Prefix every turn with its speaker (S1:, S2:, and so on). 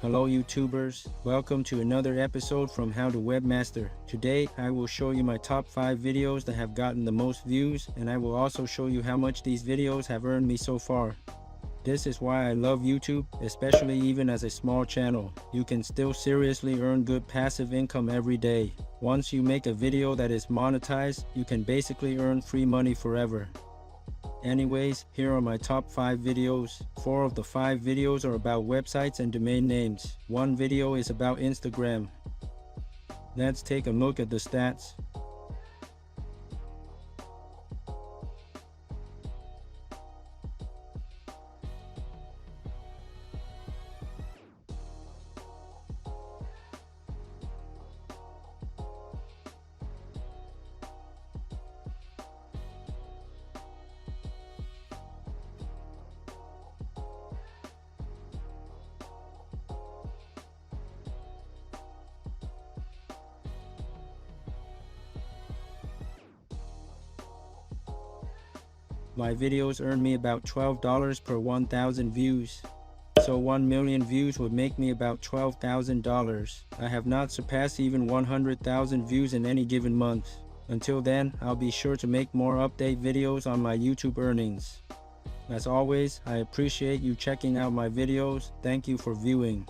S1: Hello YouTubers, welcome to another episode from How to Webmaster. Today I will show you my top 5 videos that have gotten the most views, and I will also show you how much these videos have earned me so far. This is why I love YouTube, especially even as a small channel. You can still seriously earn good passive income every day. Once you make a video that is monetized, you can basically earn free money forever. Anyways, here are my top 5 videos. 4 of the 5 videos are about websites and domain names. 1 video is about Instagram. Let's take a look at the stats. My videos earn me about $12 per 1,000 views. So 1 million views would make me about $12,000. I have not surpassed even 100,000 views in any given month. Until then, I'll be sure to make more update videos on my YouTube earnings. As always, I appreciate you checking out my videos. Thank you for viewing.